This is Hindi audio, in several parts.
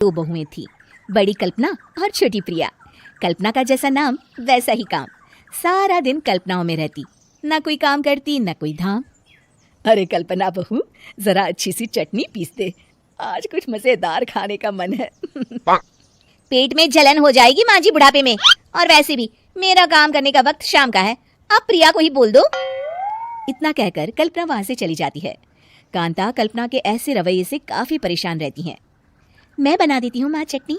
दो बहुएं थी, बड़ी कल्पना और छोटी प्रिया। कल्पना का जैसा नाम वैसा ही काम। सारा दिन कल्पनाओं में रहती, ना कोई काम करती ना कोई धाम। अरे कल्पना बहू, जरा अच्छी सी चटनी पीस दे, आज कुछ मजेदार खाने का मन है। पेट में जलन हो जाएगी माँ जी बुढ़ापे में, और वैसे भी मेरा काम करने का वक्त शाम का है, आप प्रिया को ही बोल दो। इतना कहकर कल्पना वहां से चली जाती है। कांता कल्पना के ऐसे रवैये से काफी परेशान रहती हैं। मैं बना देती हूँ माँ चटनी,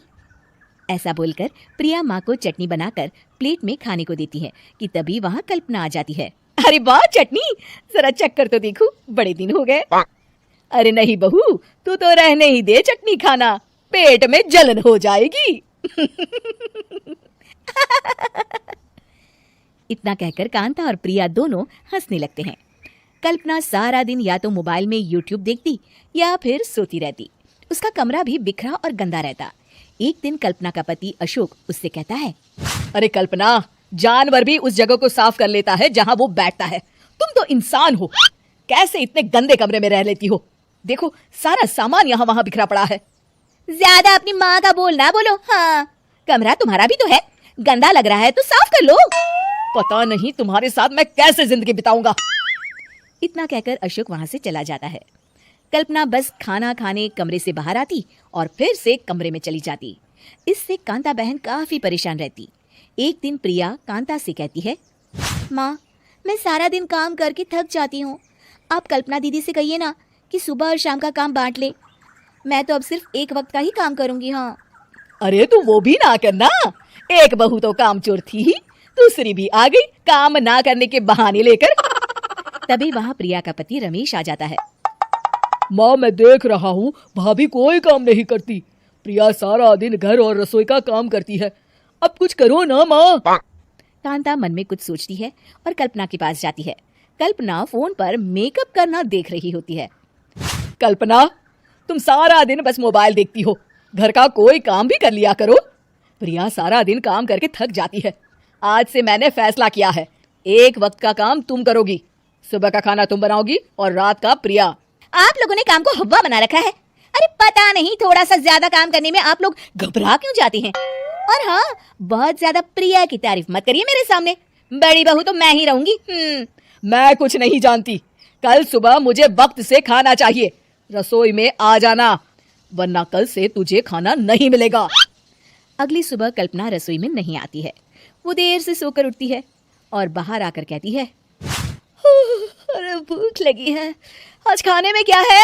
ऐसा बोलकर प्रिया माँ को चटनी बनाकर प्लेट में खाने को देती है कि तभी वहाँ कल्पना आ जाती है। अरे वाह चटनी, जरा चख कर तो देखूं, बड़े दिन हो गए। अरे नहीं बहू, तू तो रहने ही दे चटनी खाना, पेट में जलन हो जाएगी। इतना कहकर कांता और प्रिया दोनों हंसने लगते हैं। कल्पना सारा दिन या तो मोबाइल में यूट्यूब देखती या फिर सोती रहती। उसका कमरा भी बिखरा और गंदा रहता। एक दिन कल्पना का पति अशोक उससे कहता है, अरे कल्पना, जानवर भी उस जगह को साफ कर लेता है जहाँ वो बैठता है, तुम तो इंसान हो, कैसे इतने गंदे कमरे में रह लेती हो? देखो सारा सामान यहाँ वहाँ बिखरा पड़ा है। ज्यादा अपनी माँ का बोल ना बोलो। हाँ, कमरा तुम्हारा भी तो है, गंदा लग रहा है तो साफ कर लो। पता नहीं तुम्हारे साथ मैं कैसे जिंदगी बिताऊंगा। इतना कहकर अशोक वहां से चला जाता है। कल्पना बस खाना खाने कमरे से बाहर आती और फिर से कमरे में चली जाती। इससे कांता बहन काफी परेशान रहती। एक दिन प्रिया कांता से कहती है, माँ, मैं सारा दिन काम करके थक जाती हूँ, आप कल्पना दीदी से कहिए ना कि सुबह और शाम का काम बांट ले, मैं तो अब सिर्फ एक वक्त का ही काम करूंगी। हाँ। अरे तू वो भी ना करना, एक बहू तो कामचोर थी ही, दूसरी भी आ गई काम ना करने के बहाने लेकर। तभी वहाँ प्रिया का पति रमेश आ जाता है। माँ, मैं देख रहा हूँ भाभी कोई काम नहीं करती, प्रिया सारा दिन घर और रसोई का काम करती है, अब कुछ करो ना माँ। कांता मन में कुछ सोचती है और कल्पना के पास जाती है। कल्पना फोन पर मेकअप करना देख रही होती है। कल्पना, तुम सारा दिन बस मोबाइल देखती हो, घर का कोई काम भी कर लिया करो। प्रिया सारा दिन काम करके थक जाती है, आज से मैंने फैसला किया है, एक वक्त का काम तुम करोगी, सुबह का खाना तुम बनाओगी और रात का प्रिया। आप लोगों ने काम को हवा बना रखा है। अरे पता नहीं थोड़ा सा ज्यादा काम करने में आप लोग घबरा क्यों जाते हैं। और हाँ, बहुत ज्यादा प्रिया की तारीफ मत करिए मेरे सामने, बड़ी बहू तो मैं ही रहूंगी। मैं कुछ नहीं जानती, कल सुबह मुझे वक्त से खाना चाहिए, रसोई में आ जाना, वरना कल से तुझे खाना नहीं मिलेगा। अगली सुबह कल्पना रसोई में नहीं आती है। वो देर से सोकर उठती है और बाहर आकर कहती है, अरे भूख लगी है, आज खाने में क्या है?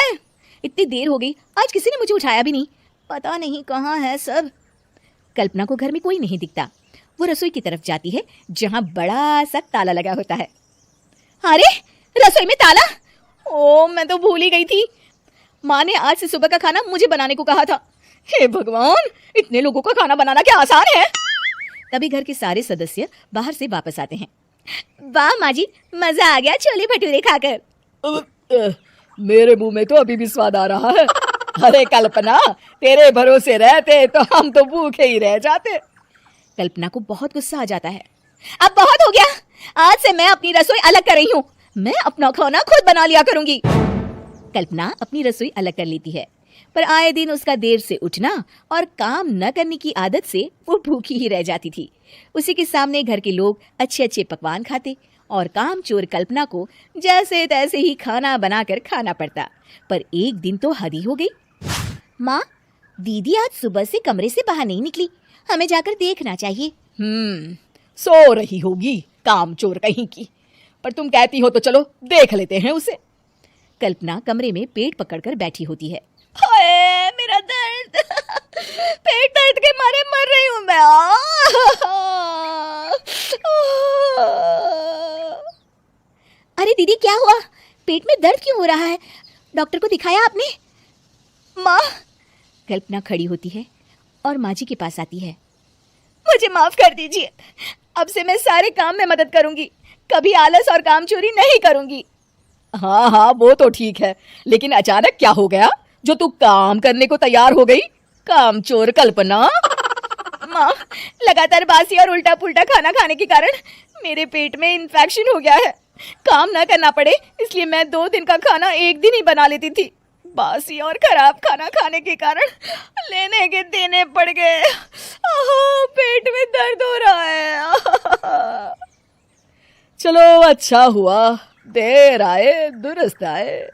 इतनी देर हो गई, आज किसी ने मुझे उठाया भी नहीं, पता नहीं कहाँ है सब। कल्पना को घर में कोई नहीं दिखता। वो रसोई की तरफ जाती है जहाँ बड़ा सा ताला लगा होता है। अरे रसोई में ताला? ओ, मैं तो भूल ही गई थी, माँ ने आज से सुबह का खाना मुझे बनाने को कहा था। हे भगवान, इतने लोगों का खाना बनाना क्या आसान है? तभी घर के सारे सदस्य बाहर से वापस आते हैं। वाह माँ जी, मजा आ गया छोले भटूरे खाकर। मेरे मुंह में तो अभी भी स्वाद आ रहा है। अरे कल्पना, तेरे भरोसे रहते तो हम तो भूखे ही रह जाते। कल्पना को बहुत गुस्सा आ जाता है। अब बहुत हो गया, आज से मैं अपनी रसोई अलग कर रही हूँ, मैं अपना खाना खुद बना लिया करूंगी। कल्पना अपनी रसोई अलग कर लेती है, पर आए दिन उसका देर से उठना और काम न करने की आदत से वो भूखी ही रह जाती थी। उसी के सामने घर के लोग अच्छे अच्छे पकवान खाते और कामचोर कल्पना को जैसे तैसे ही खाना बनाकर खाना पड़ता। पर एक दिन तो हद ही हो गई। माँ, दीदी आज सुबह से कमरे से बाहर नहीं निकली, हमें जाकर देखना चाहिए। सो रही होगी कामचोर कहीं की, पर तुम कहती हो तो चलो देख लेते हैं उसे। कल्पना कमरे में पेट पकड़कर बैठी होती है। हाय मेरा दर्द, पेट दर्द के मारे मर रही हूँ मैं। अरे दीदी क्या हुआ, पेट में दर्द क्यों हो रहा है, डॉक्टर को दिखाया आपने? माँ, कल्पना खड़ी होती है और माँ जी के पास आती है। मुझे माफ कर दीजिए, अब से मैं सारे काम में मदद करूंगी, कभी आलस और काम चोरी नहीं करूंगी। हाँ हाँ, वो तो ठीक है, लेकिन अचानक क्या हो गया जो तू काम करने को तैयार हो गई? कामचोर कल्पना। माँ, लगातार बासी और उल्टा पुल्टा खाना खाने के कारण मेरे पेट में इन्फेक्शन हो गया है, काम ना करना पड़े इसलिए मैं 2 दिन का खाना एक दिन ही बना लेती थी। बासी और खराब खाना खाने के कारण लेने के देने पड़ गए। पेट में दर्द हो रहा है। चलो अच्छा हुआ, देर आए दुरुस्त आए।